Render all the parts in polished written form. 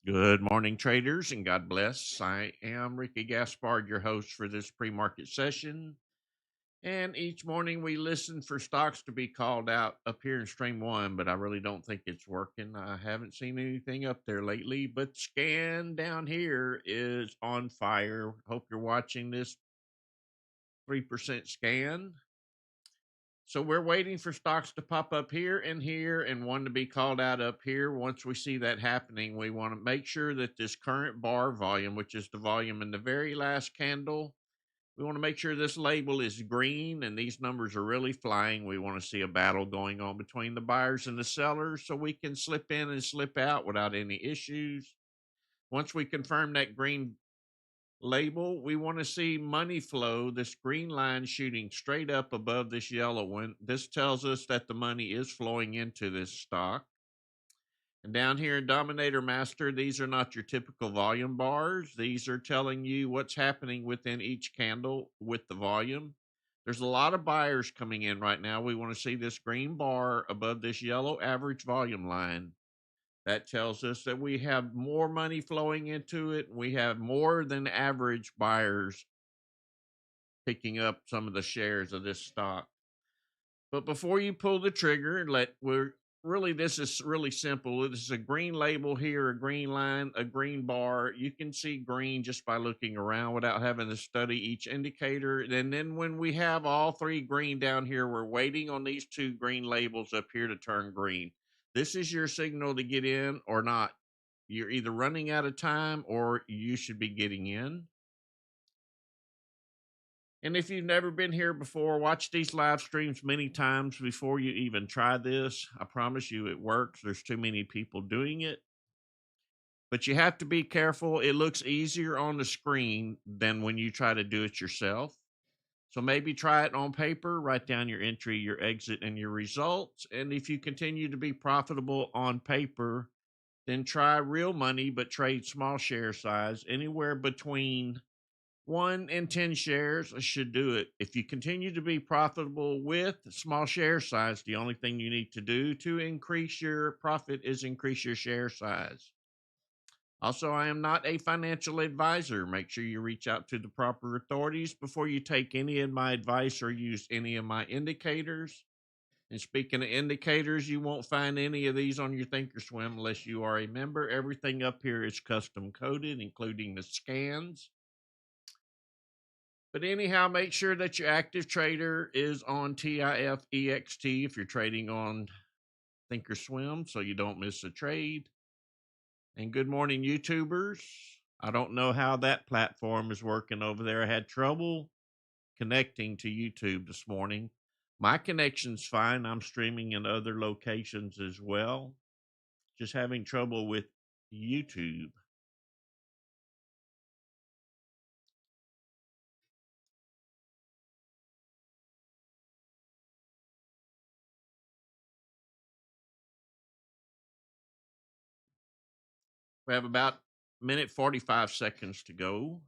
Good morning, traders, and God bless. I am Ricky Gaspard, your host for this pre-market session. And each morning we listen for stocks to be called out up here in stream one, but I really don't think it's working. I haven't seen anything up there lately, but scan down here is on fire. Hope you're watching this 3% scan. So we're waiting for stocks to pop up here and one to be called out up here. Once we see that happening, we want to make sure that this current bar volume, which is the volume in the very last candle, we want to make sure this label is green and these numbers are really flying. We want to see a battle going on between the buyers and the sellers so we can slip in and slip out without any issues. Once we confirm that green label, we want to see money flow, this green line shooting straight up above this yellow one. This tells us that the money is flowing into this stock. And down here in Dominator Master, these are not your typical volume bars. These are telling you what's happening within each candle with the volume. There's a lot of buyers coming in right now. We want to see this green bar above this yellow average volume line. That tells us that we have more money flowing into it. We have more than average buyers picking up some of the shares of this stock. But before you pull the trigger, this is really simple. This is a green label here, a green line, a green bar. You can see green just by looking around without having to study each indicator. And then when we have all three green down here, we're waiting on these two green labels up here to turn green. This is your signal to get in or not. You're either running out of time or you should be getting in. And if you've never been here before, watch these live streams many times before you even try this. I promise you it works. There's too many people doing it. But you have to be careful. It looks easier on the screen than when you try to do it yourself. So maybe try it on paper, write down your entry, your exit, and your results. And if you continue to be profitable on paper, then try real money, but trade small share size, anywhere between 1 and 10 shares should do it. If you continue to be profitable with small share size, the only thing you need to do to increase your profit is increase your share size. Also, I am not a financial advisor. Make sure you reach out to the proper authorities before you take any of my advice or use any of my indicators. And speaking of indicators, you won't find any of these on your Thinkorswim unless you are a member. Everything up here is custom coded, including the scans. But anyhow, make sure that your active trader is on TIFEXT if you're trading on Thinkorswim so you don't miss a trade. And good morning, YouTubers. I don't know how that platform is working over there. I had trouble connecting to YouTube this morning. My connection's fine. I'm streaming in other locations as well. Just having trouble with YouTube. We have about a minute 45 seconds to go.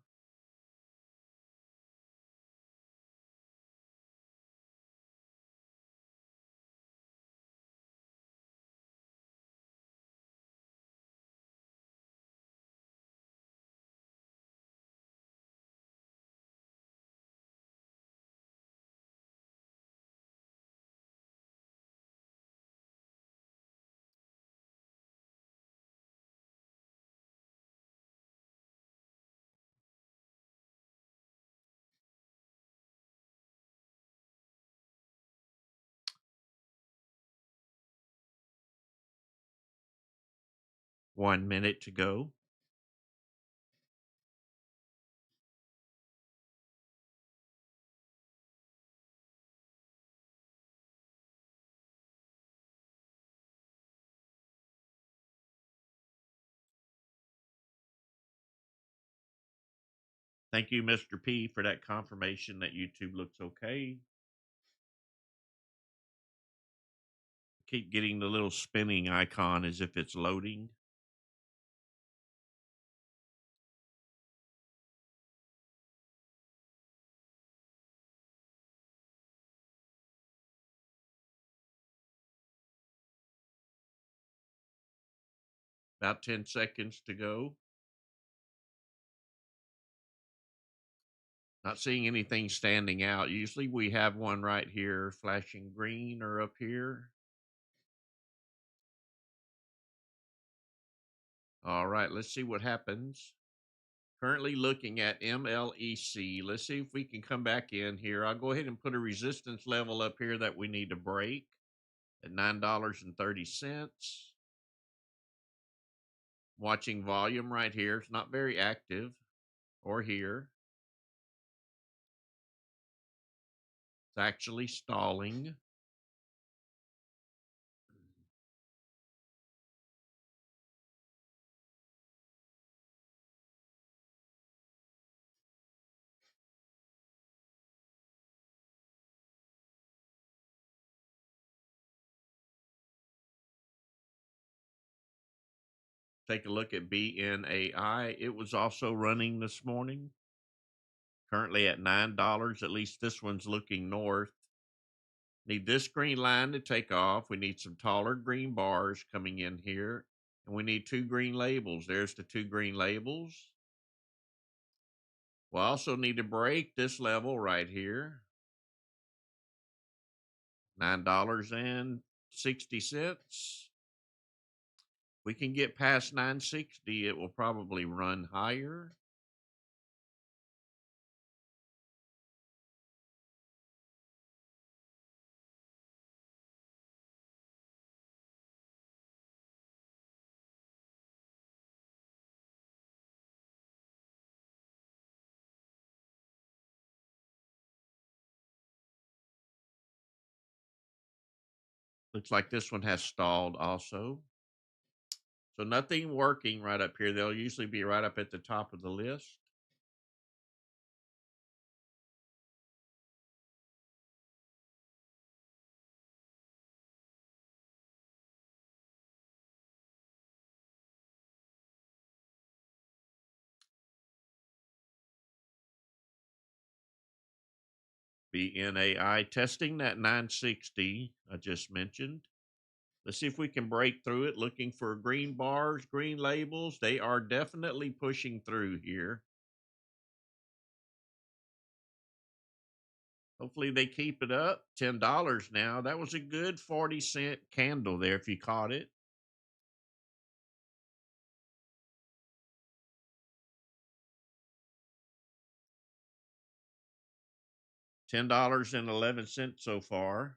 One minute to go. Thank you, Mr. P, for that confirmation that YouTube looks okay. Keep getting the little spinning icon as if it's loading. About 10 seconds to go. Not seeing anything standing out. Usually we have one right here flashing green or up here. All right, let's see what happens. Currently looking at MLEC. Let's see if we can come back in here. I'll go ahead and put a resistance level up here that we need to break at $9.30. Watching volume right here. It's not very active, or here. It's actually stalling. Take a look at BNAI. It was also running this morning. Currently at $9. At least this one's looking north. Need this green line to take off. We need some taller green bars coming in here. And we need two green labels. There's the two green labels. We'll also need to break this level right here. $9.60. We can get past 960. It will probably run higher. Looks like this one has stalled also. So nothing working right up here. They'll usually be right up at the top of the list. BNAI testing that 960 I just mentioned. Let's see if we can break through it. Looking for green bars, green labels. They are definitely pushing through here. Hopefully they keep it up. $10 now. That was a good 40-cent candle there if you caught it. $10.11 so far.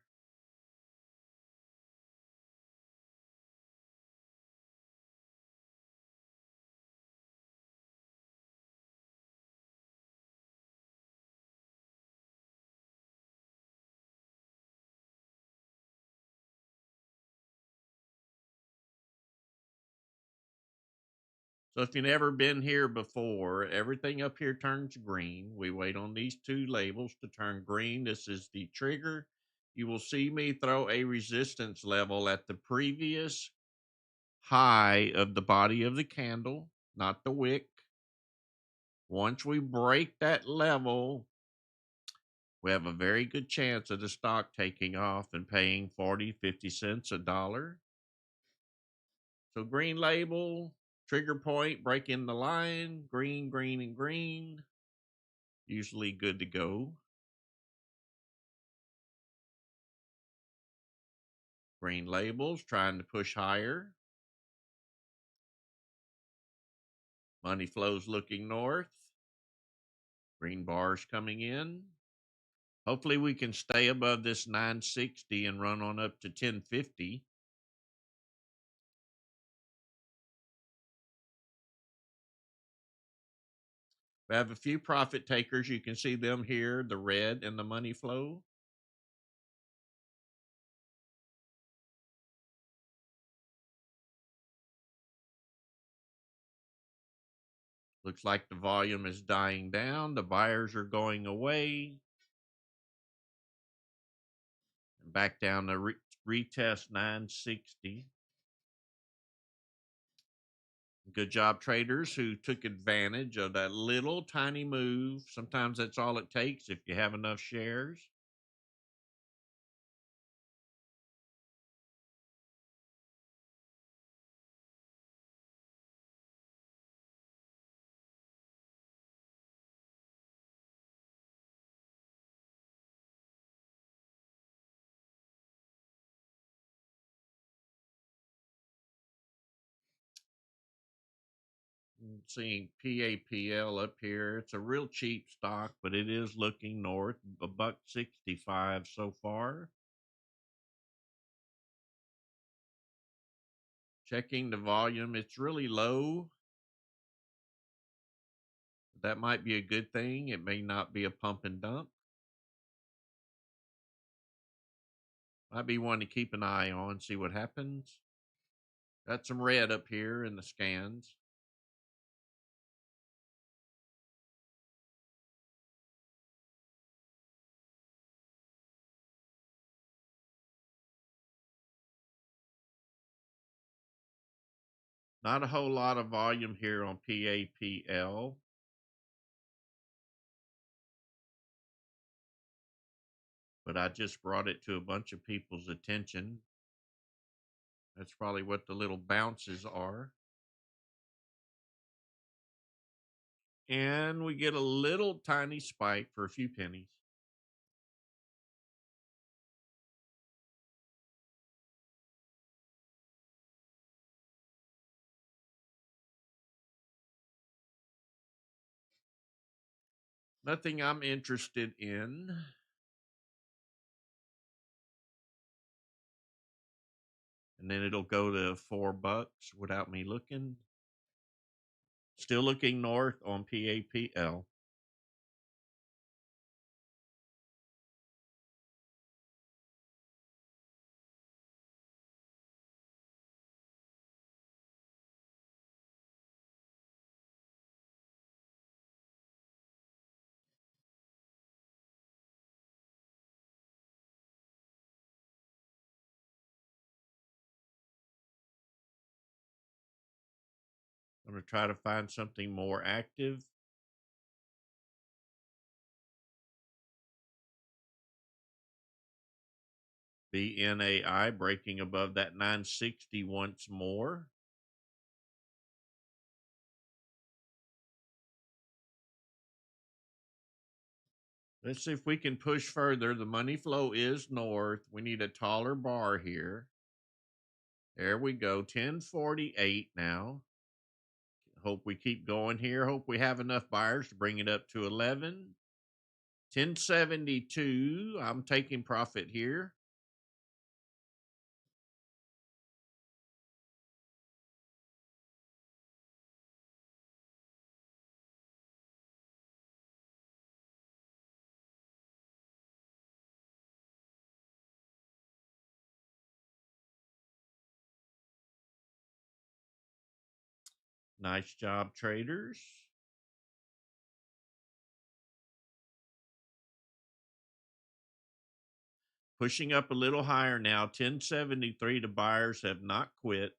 So if you've never been here before, everything up here turns green. We wait on these two labels to turn green. This is the trigger. You will see me throw a resistance level at the previous high of the body of the candle, not the wick. Once we break that level, we have a very good chance of the stock taking off and paying 40, 50 cents, a dollar. So green label, trigger point, breaking the line, green, green, and green. Usually good to go. Green labels, trying to push higher. Money flows looking north. Green bars coming in. Hopefully we can stay above this 960 and run on up to 1050. We have a few profit takers. You can see them here, the red and the money flow. Looks like the volume is dying down. The buyers are going away. And back down to retest 960. Good job, traders who took advantage of that little tiny move. Sometimes that's all it takes if you have enough shares. Seeing PAPL up here. It's a real cheap stock, but it is looking north. $1.65 so far. Checking the volume, it's really low. That might be a good thing. It may not be a pump and dump. Might be one to keep an eye on, see what happens. Got some red up here in the scans. Not a whole lot of volume here on PAPL. But I just brought it to a bunch of people's attention. That's probably what the little bounces are. And we get a little tiny spike for a few pennies. Nothing I'm interested in. And then it'll go to $4 without me looking. Still looking north on PAPL. I'm going to try to find something more active. BNAI breaking above that 960 once more. Let's see if we can push further. The money flow is north. We need a taller bar here. There we go. 1048 now. Hope we keep going here. Hope we have enough buyers to bring it up to 11. 1072. I'm taking profit here. Nice job, traders. Pushing up a little higher now. 1073. The buyers have not quit.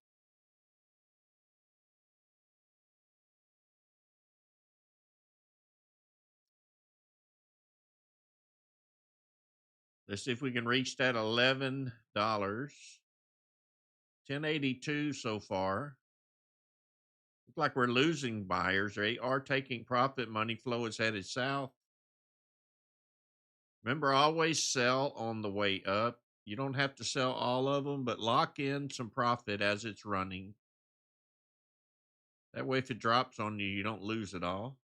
Let's see if we can reach that $11. 1082 so far. Looks like we're losing buyers. They are taking profit. Money flow is headed south. Remember, always sell on the way up. You don't have to sell all of them, but lock in some profit as it's running. That way, if it drops on you, you don't lose it all.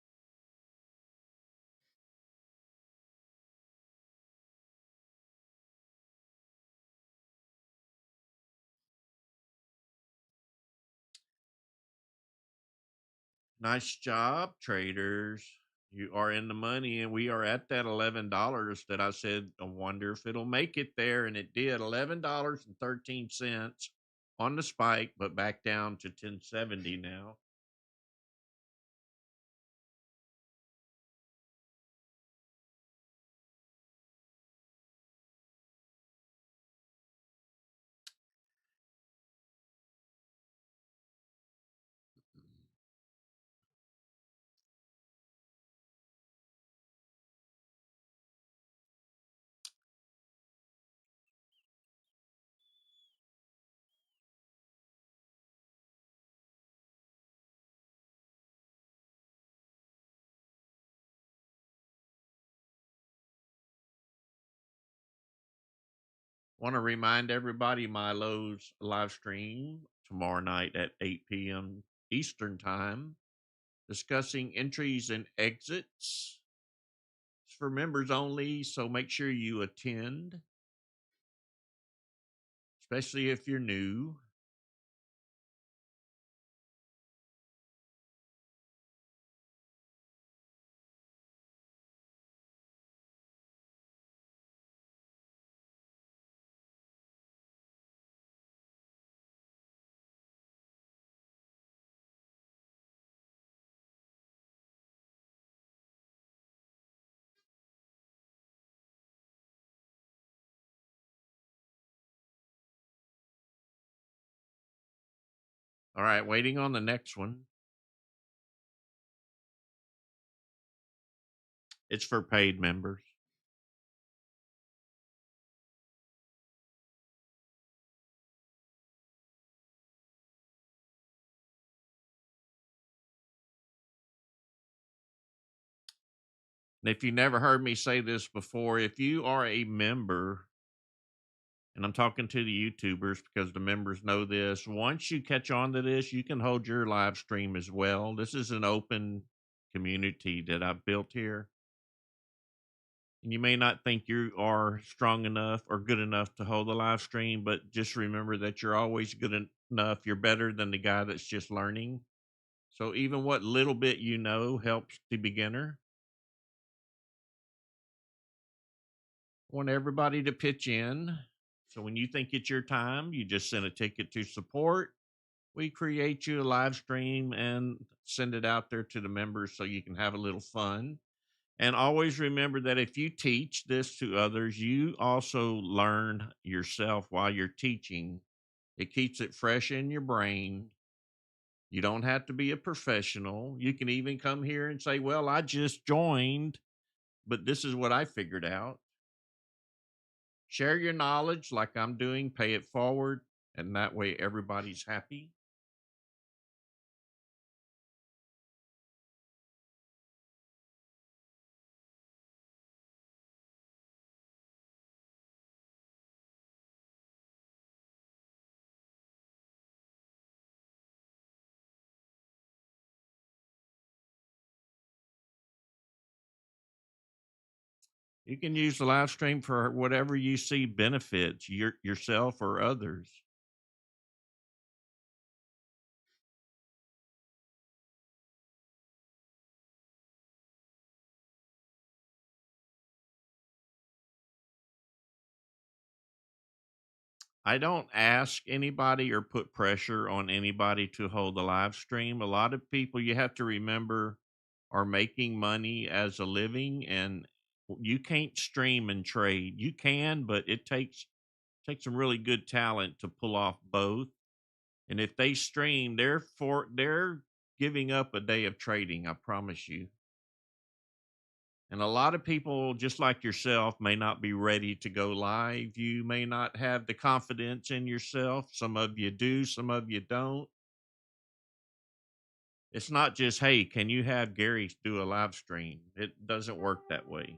Nice job, traders. You are in the money, and we are at that $11 that I said, I wonder if it'll make it there. And it did. $11.13 on the spike, but back down to 1070 now. Want to remind everybody Milo's live stream tomorrow night at 8 p.m. Eastern time. discussing entries and exits. It's for members only, so make sure you attend, especially if you're new. All right, waiting on the next one. It's for paid members. And if you never heard me say this before, if you are a member, and I'm talking to the YouTubers because the members know this, once you catch on to this, you can hold your live stream as well. This is an open community that I've built here. And you may not think you are strong enough or good enough to hold a live stream, but just remember that you're always good enough. You're better than the guy that's just learning. So even what little bit you know helps the beginner. I want everybody to pitch in. So when you think it's your time, you just send a ticket to support. We create you a live stream and send it out there to the members so you can have a little fun. And always remember that if you teach this to others, you also learn yourself while you're teaching. It keeps it fresh in your brain. You don't have to be a professional. You can even come here and say, well, I just joined, but this is what I figured out. Share your knowledge like I'm doing, pay it forward, and that way everybody's happy. You can use the live stream for whatever you see benefits yourself or others. I don't ask anybody or put pressure on anybody to hold a live stream. A lot of people, you have to remember, are making money as a living, and you can't stream and trade. You can, but it takes some really good talent to pull off both. And if they stream, they're giving up a day of trading, I promise you. And a lot of people, just like yourself, may not be ready to go live. You may not have the confidence in yourself. Some of you do, some of you don't. It's not just, hey, can you have Gary do a live stream? It doesn't work that way.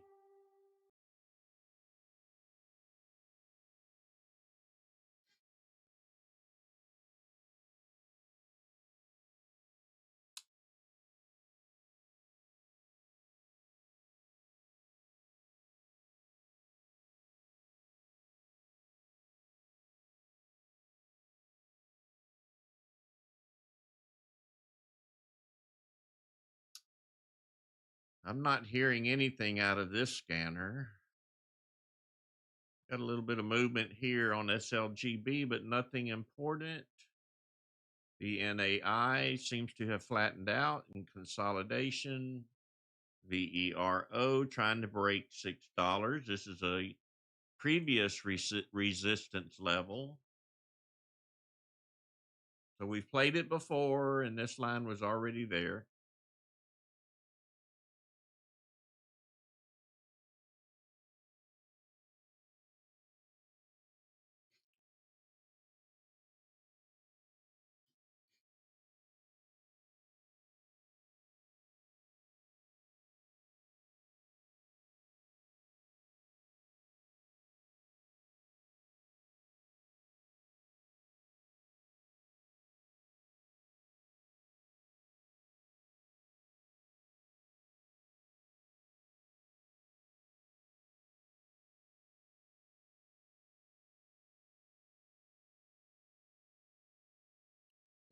I'm not hearing anything out of this scanner. Got a little bit of movement here on SLGB, but nothing important. BNAI seems to have flattened out in consolidation. VERO trying to break $6. This is a previous resistance level. So we've played it before, and this line was already there.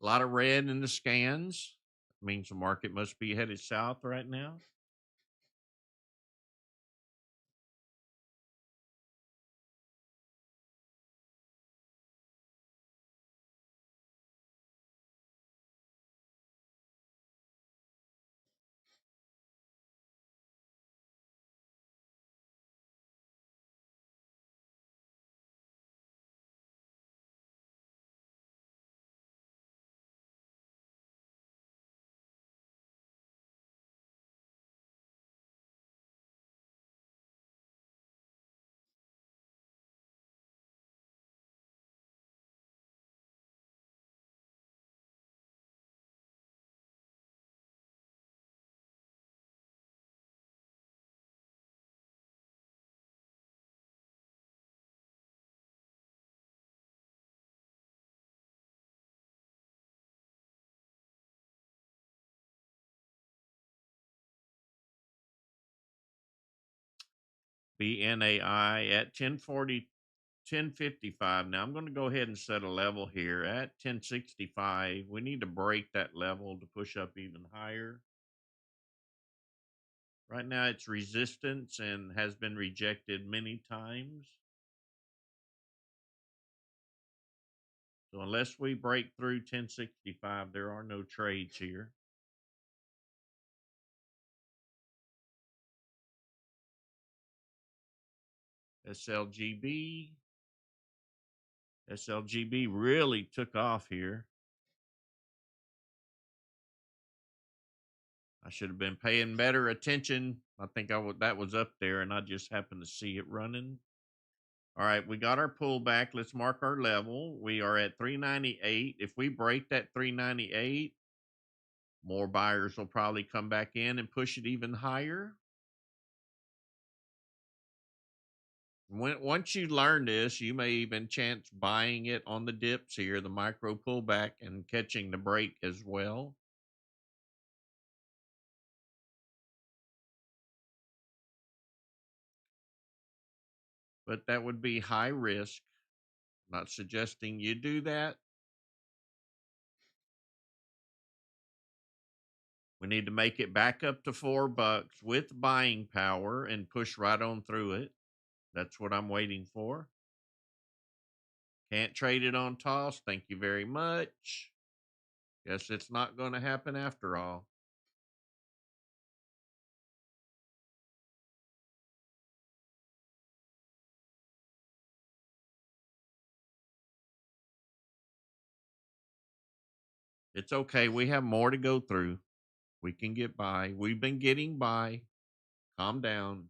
A lot of red in the scans. That means the market must be headed south right now. BNAI at 1055. Now I'm going to go ahead and set a level here at 1065. We need to break that level to push up even higher. Right now it's resistance and has been rejected many times. So unless we break through 1065, there are no trades here. SLGB. SLGB really took off here. I should have been paying better attention. I think that was up there and I just happened to see it running. All right, we got our pullback. Let's mark our level. We are at 398. If we break that 398, more buyers will probably come back in and push it even higher. Once you learn this, you may even chance buying it on the dips here, the micro pullback, and catching the break as well. But that would be high risk. Not suggesting you do that. We need to make it back up to $4 with buying power and push right on through it. That's what I'm waiting for. Can't trade it on toss. Thank you very much. Guess it's not going to happen after all. It's okay. We have more to go through. We can get by. We've been getting by. Calm down.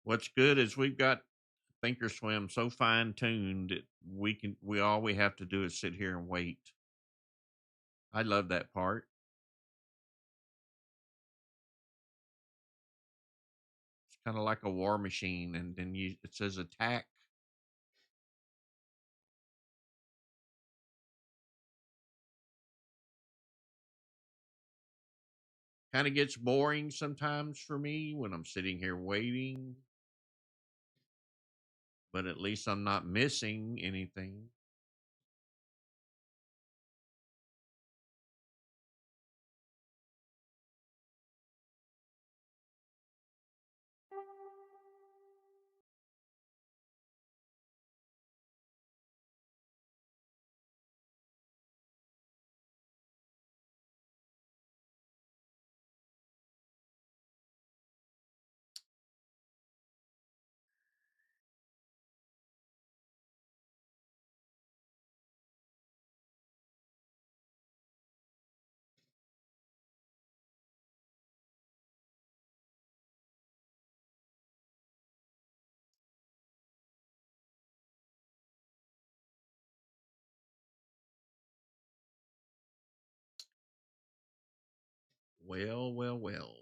What's good is we've got Thinkorswim so fine tuned that we all we have to do is sit here and wait. I love that part. It's kind of like a war machine, and then it says attack. Kind of gets boring sometimes for me when I'm sitting here waiting, but at least I'm not missing anything. Well, well, well.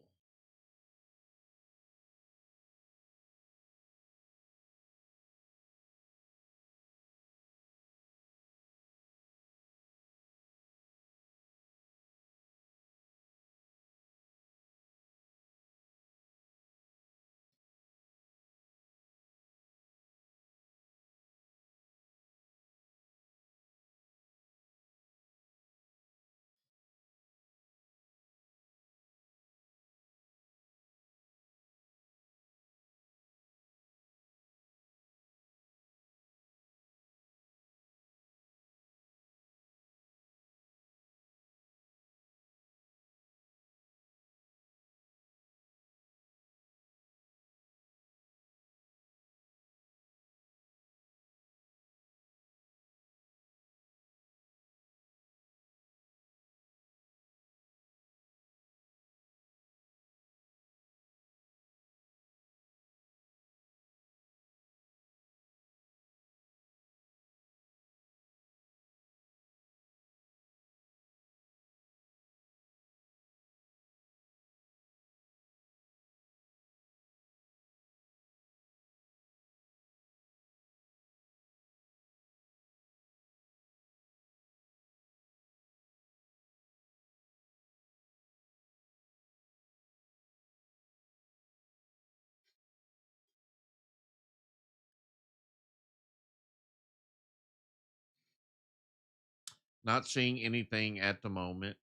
Not seeing anything at the moment.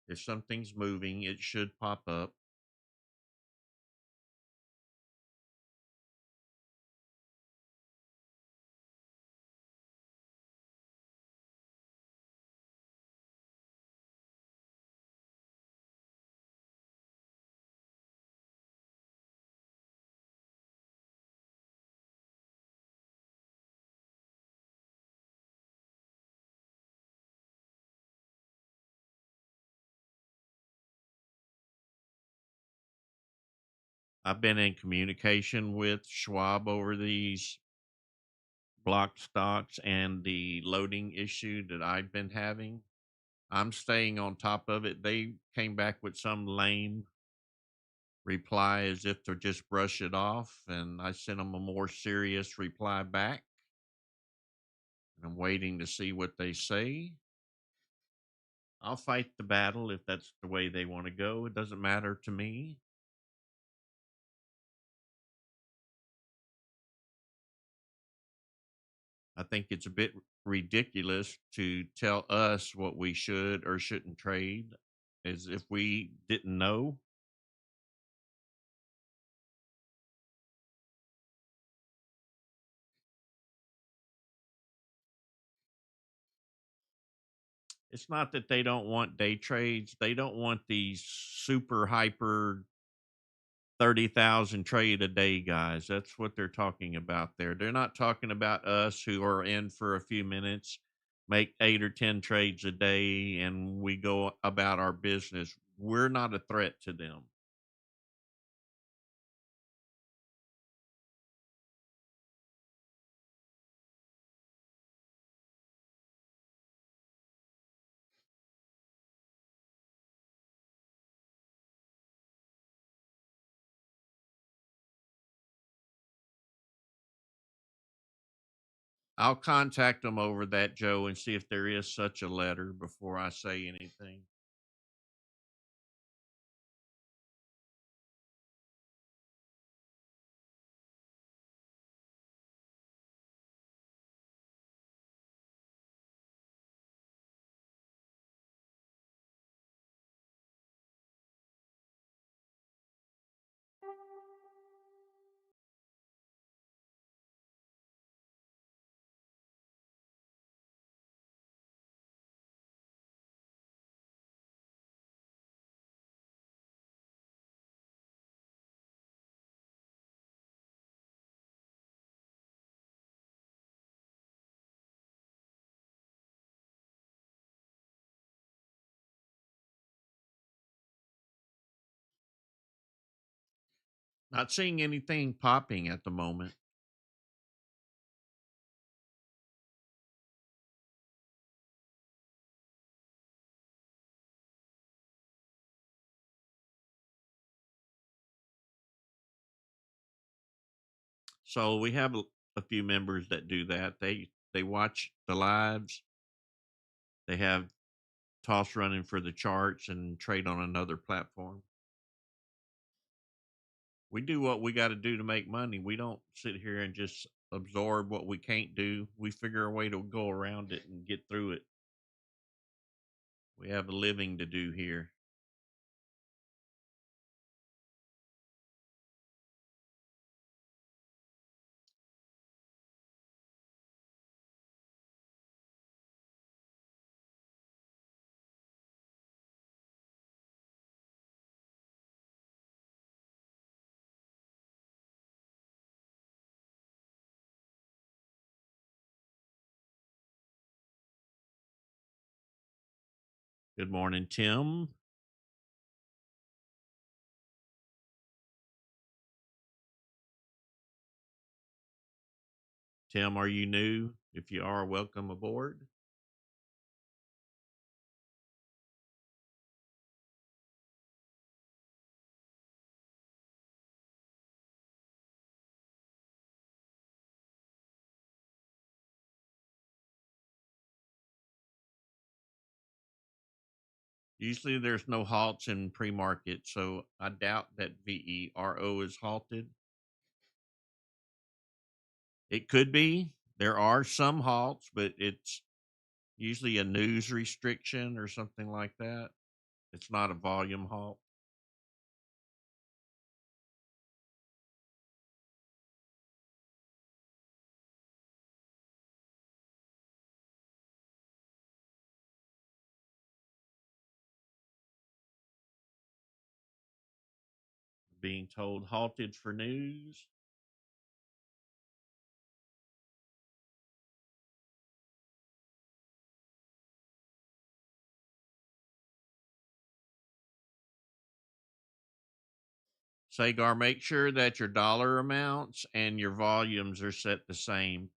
If something's moving, it should pop up. I've been in communication with Schwab over these blocked stocks and the loading issue that I've been having. I'm staying on top of it. They came back with some lame reply as if to just brush it off, and I sent them a more serious reply back. And I'm waiting to see what they say. I'll fight the battle if that's the way they want to go. It doesn't matter to me. I think it's a bit ridiculous to tell us what we should or shouldn't trade as if we didn't know. It's not that they don't want day trades. They don't want these super hyper 30,000 trade a day guys. That's what they're talking about there. They're not talking about us who are in for a few minutes, make 8 or 10 trades a day, and we go about our business. We're not a threat to them. I'll contact them over that, Joe, and see if there is such a letter before I say anything. Not seeing anything popping at the moment. So we have a few members that do that. They watch the lives. They have toss running for the charts and trade on another platform. We do what we got to do to make money. We don't sit here and just absorb what we can't do. We figure a way to go around it and get through it. We have a living to do here. Good morning, Tim. Tim, are you new? If you are, welcome aboard. Usually there's no halts in pre-market, so I doubt that VERO is halted. It could be. There are some halts, but it's usually a news restriction or something like that. It's not a volume halt. Being told halted for news. Sagar, make sure that your dollar amounts and your volumes are set the same.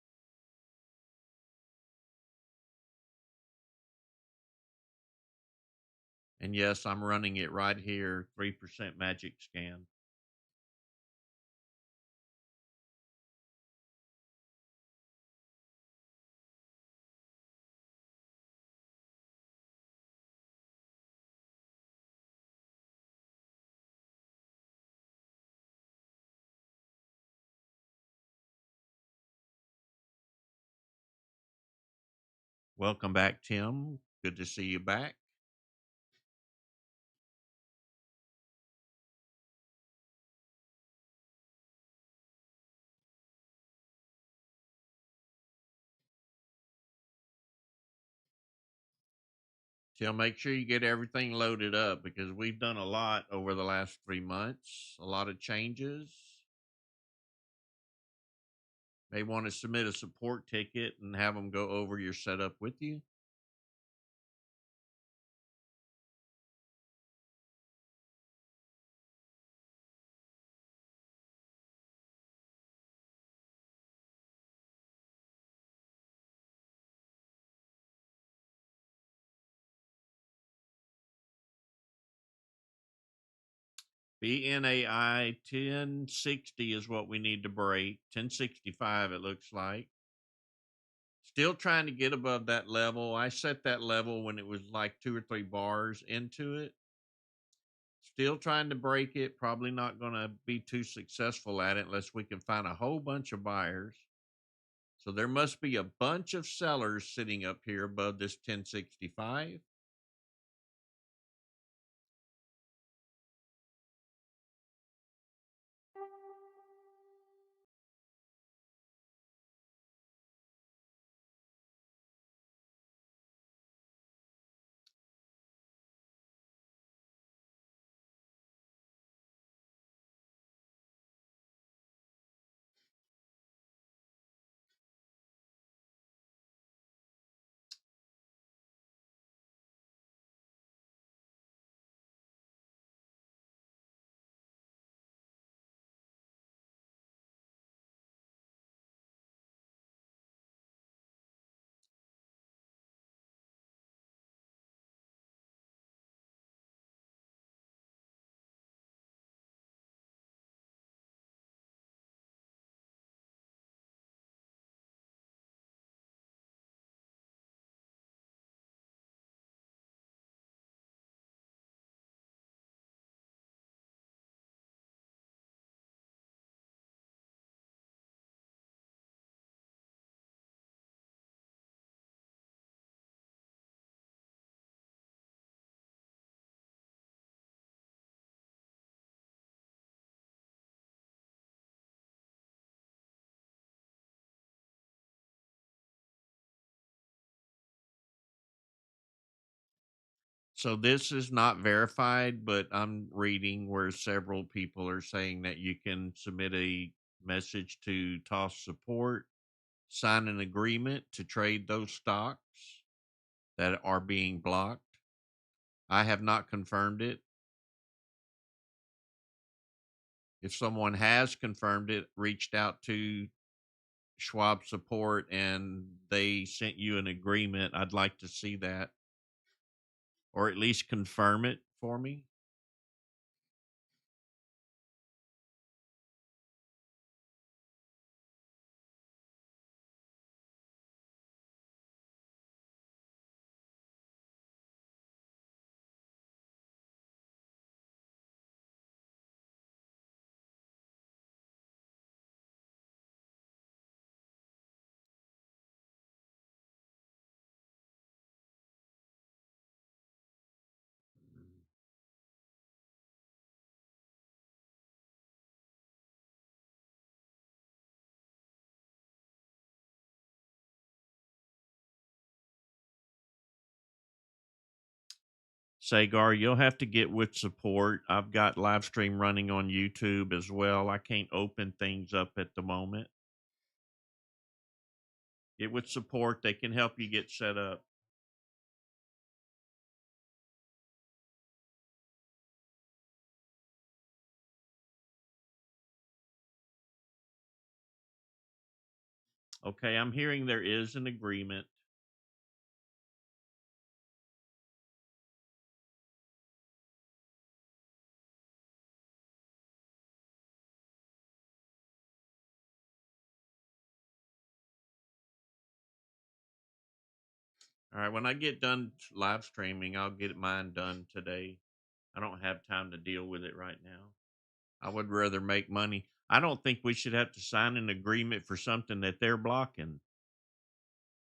And yes, I'm running it right here, 3% magic scan. Welcome back, Tim. Good to see you back. Tim, make sure you get everything loaded up because we've done a lot over the last 3 months, a lot of changes. May want to submit a support ticket and have them go over your setup with you. BNAI 1060 is what we need to break. 1065, it looks like. Still trying to get above that level. I set that level when it was like 2 or 3 bars into it. Still trying to break it. Probably not going to be too successful at it unless we can find a whole bunch of buyers. So there must be a bunch of sellers sitting up here above this 1065. So this is not verified, but I'm reading where several people are saying that you can submit a message to toss support, sign an agreement to trade those stocks that are being blocked. I have not confirmed it. If someone has confirmed it, reached out to Schwab support and they sent you an agreement, I'd like to see that or at least confirm it for me. Sagar, you'll have to get with support. I've got live stream running on YouTube as well. I can't open things up at the moment. Get with support. They can help you get set up. Okay, I'm hearing there is an agreement. All right, when I get done live streaming, I'll get mine done today. I don't have time to deal with it right now. I would rather make money. I don't think we should have to sign an agreement for something that they're blocking.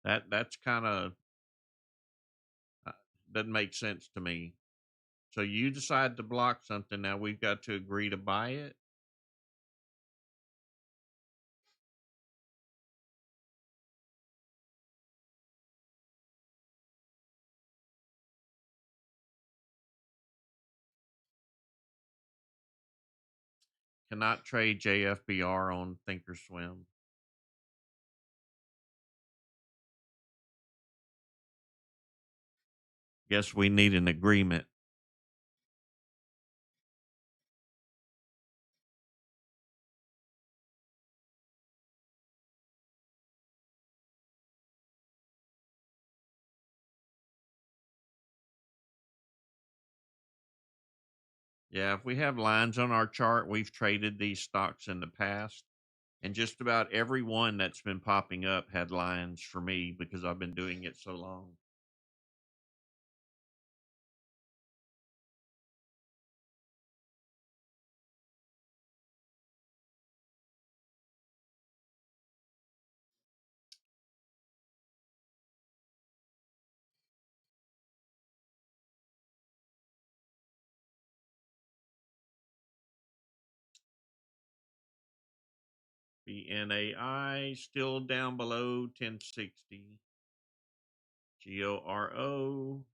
That's kind of doesn't make sense to me. So you decide to block something, now we've got to agree to buy it. Cannot trade JFBR on Thinkorswim. Guess we need an agreement. Yeah, if we have lines on our chart, we've traded these stocks in the past, and just about every one that's been popping up had lines for me because I've been doing it so long. BNAI still down below 1060. GORO.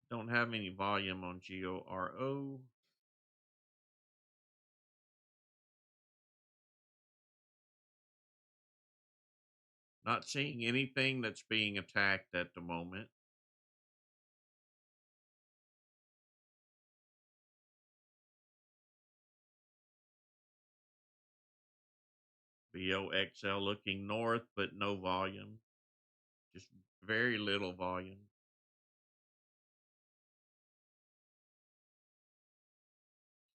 Don't have any volume on GORO. Not seeing anything that's being attacked at the moment. BOXL looking north, but no volume. Just very little volume.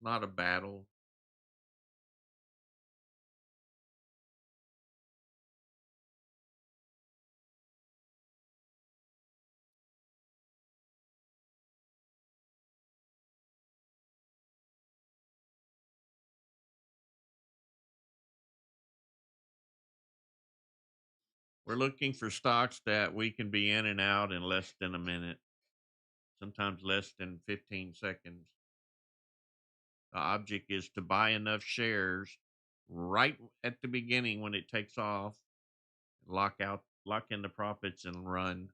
Not a battle. We're looking for stocks that we can be in and out in less than a minute, sometimes less than 15 seconds. The object is to buy enough shares right at the beginning when it takes off, lock in the profits and run.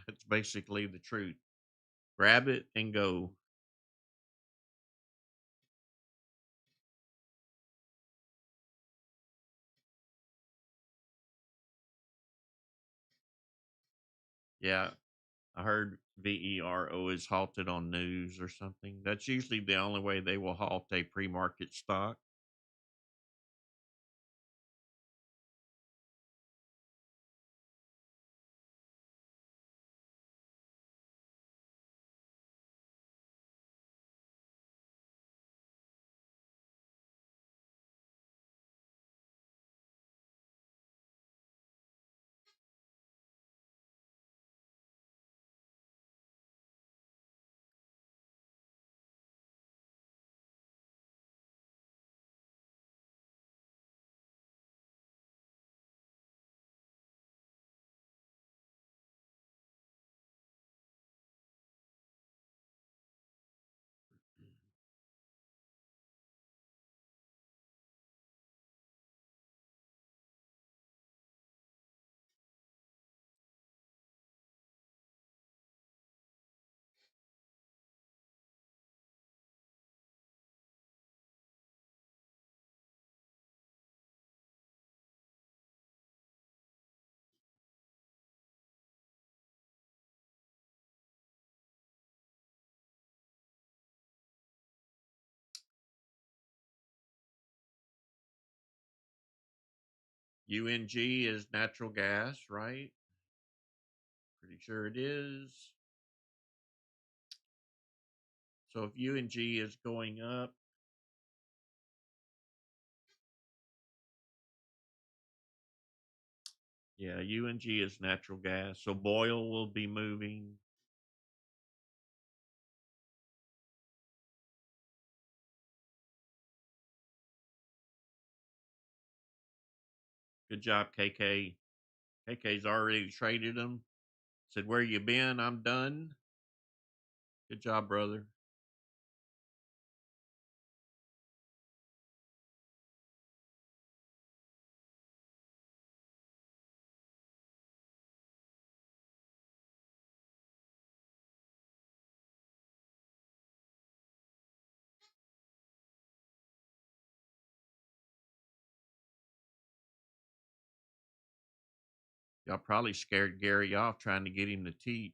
That's basically the truth. Grab it and go. Yeah, I heard VERO is halted on news or something. That's usually the only way they will halt a pre-market stock. UNG is natural gas, right? Pretty sure it is. So if UNG is going up, yeah, UNG is natural gas. So Boyle will be moving. Good job, KK. KK's already traded them. Said, where you been? I'm done. Good job, brother. Y'all probably scared Gary off trying to get him to teach.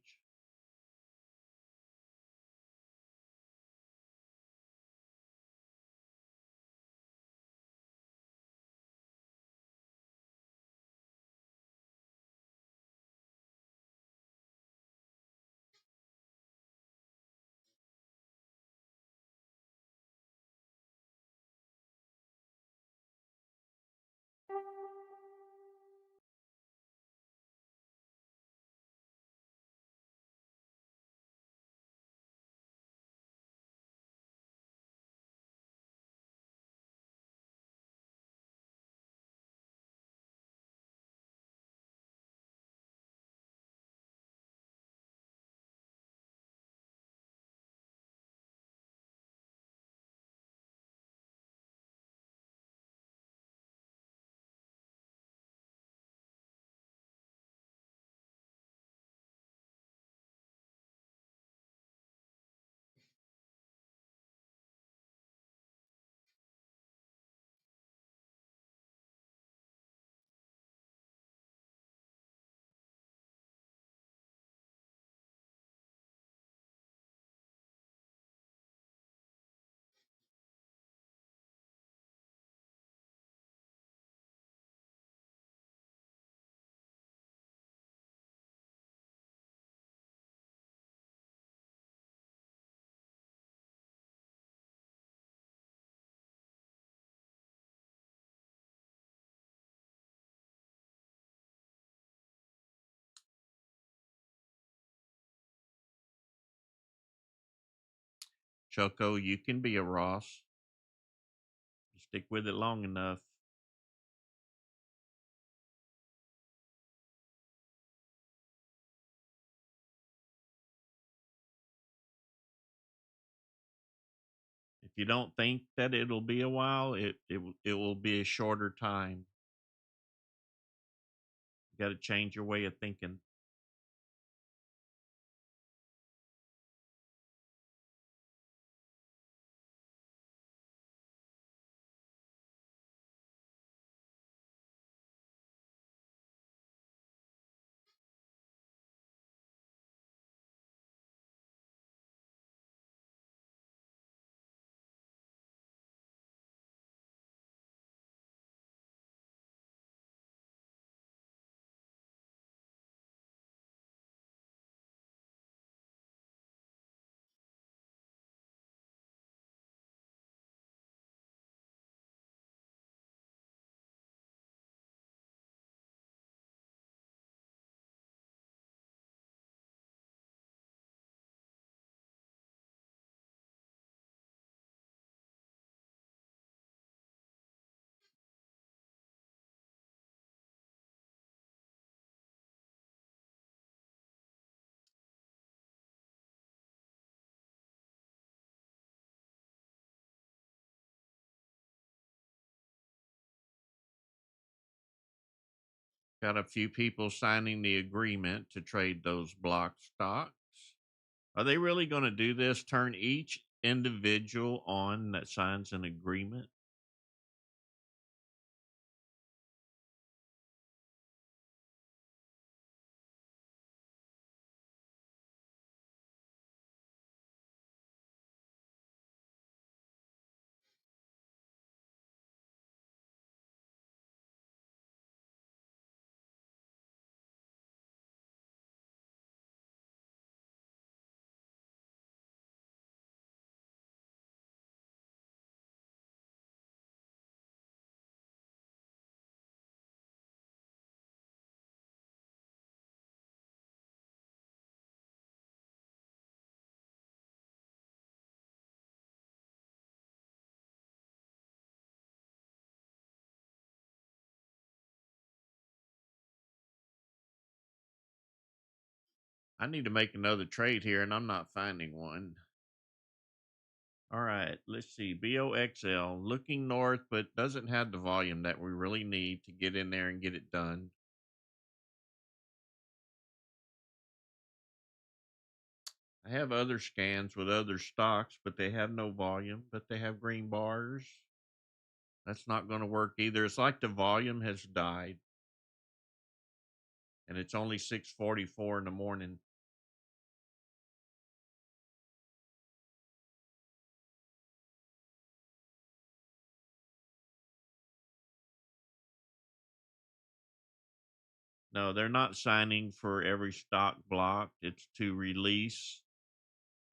Choco, you can be a Ross. You stick with it long enough. If you don't think that it'll be a while, it will be a shorter time. You got to change your way of thinking. Got a few people signing the agreement to trade those block stocks. Are they really going to do this? Turn each individual on that signs an agreement? I need to make another trade here and I'm not finding one. All right, let's see. BOXL looking north, but doesn't have the volume that we really need to get in there and get it done. I have other scans with other stocks, but they have no volume, but they have green bars. That's not going to work either. It's like the volume has died and it's only 6:44 in the morning. No, they're not signing for every stock block. It's to release.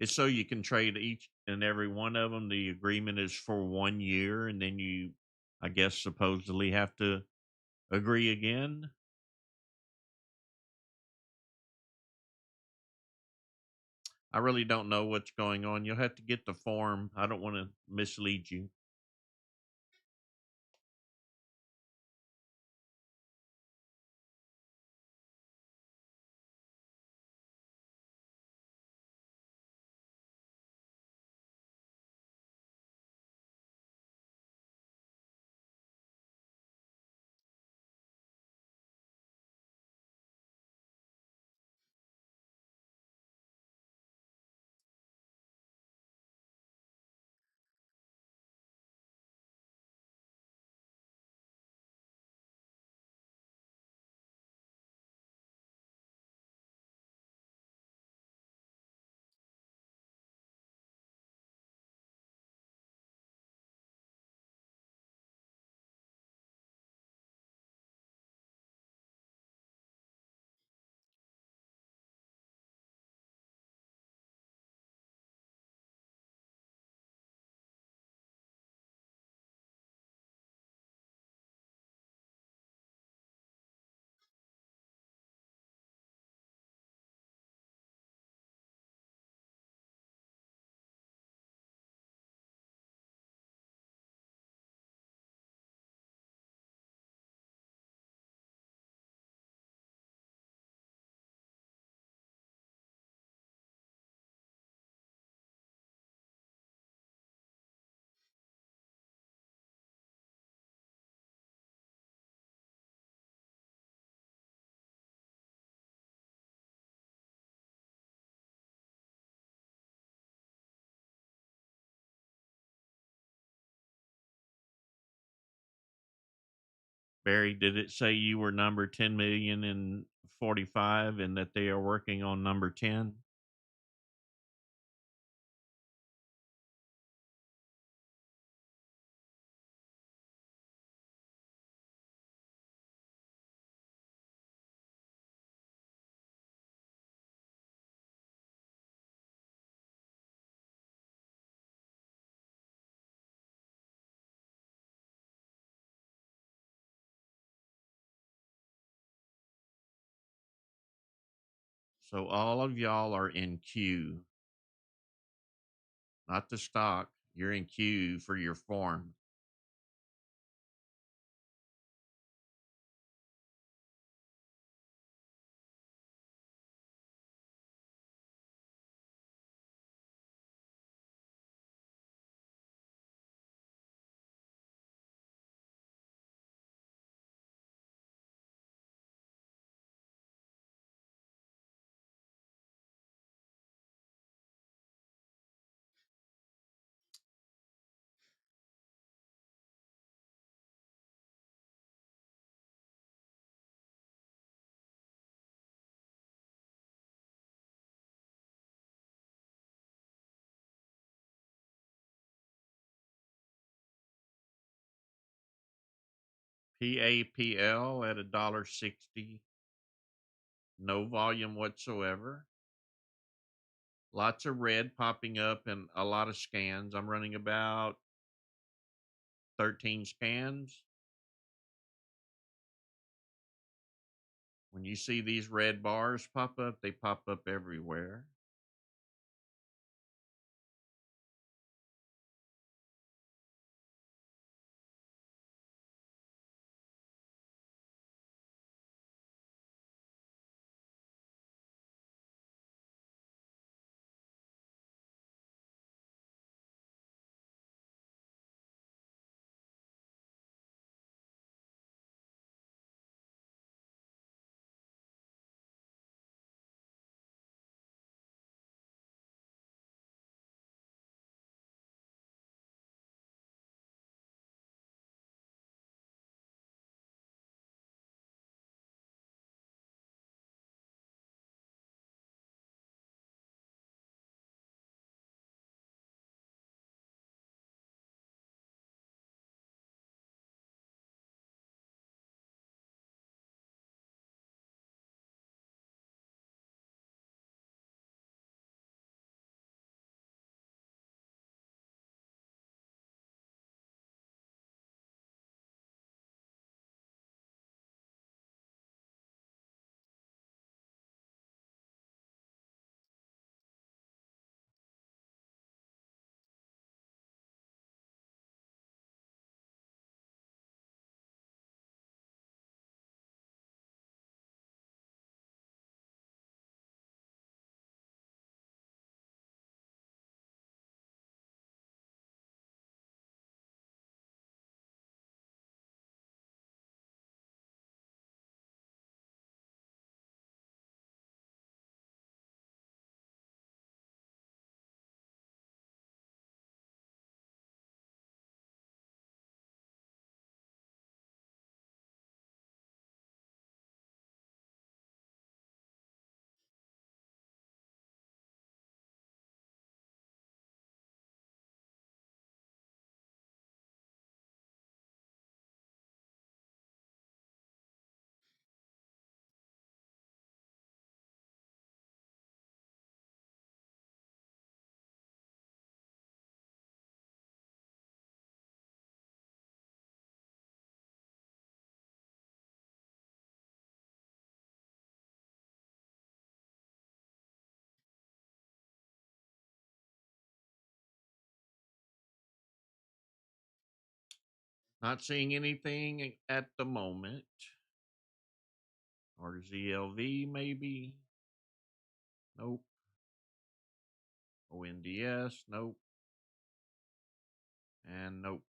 It's so you can trade each and every one of them. The agreement is for 1 year, and then you, I guess, supposedly have to agree again. I really don't know what's going on. You'll have to get the form. I don't want to mislead you. Barry, did it say you were number 10 million and 45 and that they are working on number 10? So all of y'all are in queue, not the stock. You're in queue for your form. PAPL at $1.60. No volume whatsoever. Lots of red popping up and a lot of scans. I'm running about 13 scans. When you see these red bars pop up, they pop up everywhere. Not seeing anything at the moment. Or ZLV maybe. Nope. ONDS. Nope. And nope.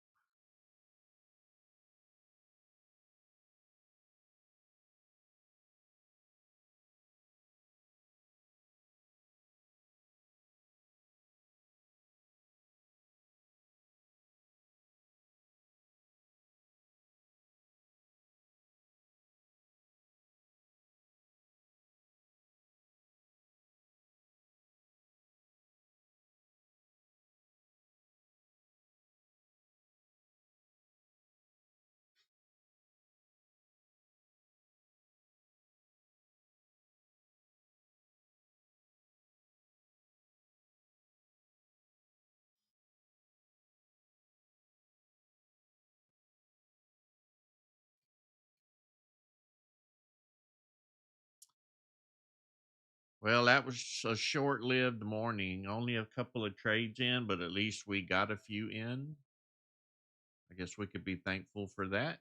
Well, that was a short lived morning. Only a couple of trades in, but at least we got a few in. I guess we could be thankful for that.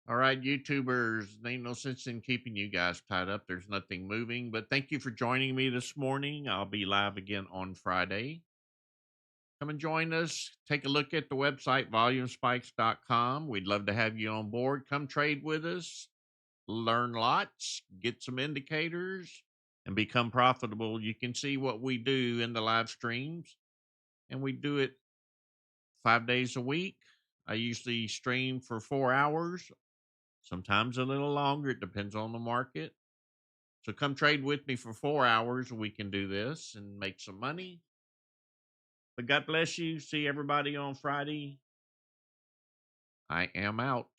All right, YouTubers, there ain't no sense in keeping you guys tied up. There's nothing moving. But thank you for joining me this morning. I'll be live again on Friday. Come and join us. Take a look at the website, volumespikes.com. We'd love to have you on board. Come trade with us, learn lots, get some indicators, and become profitable. You can see what we do in the live streams, and we do it 5 days a week. I usually stream for 4 hours, sometimes a little longer. It depends on the market. So come trade with me for 4 hours. We can do this and make some money. But God bless you. See everybody on Friday. I am out.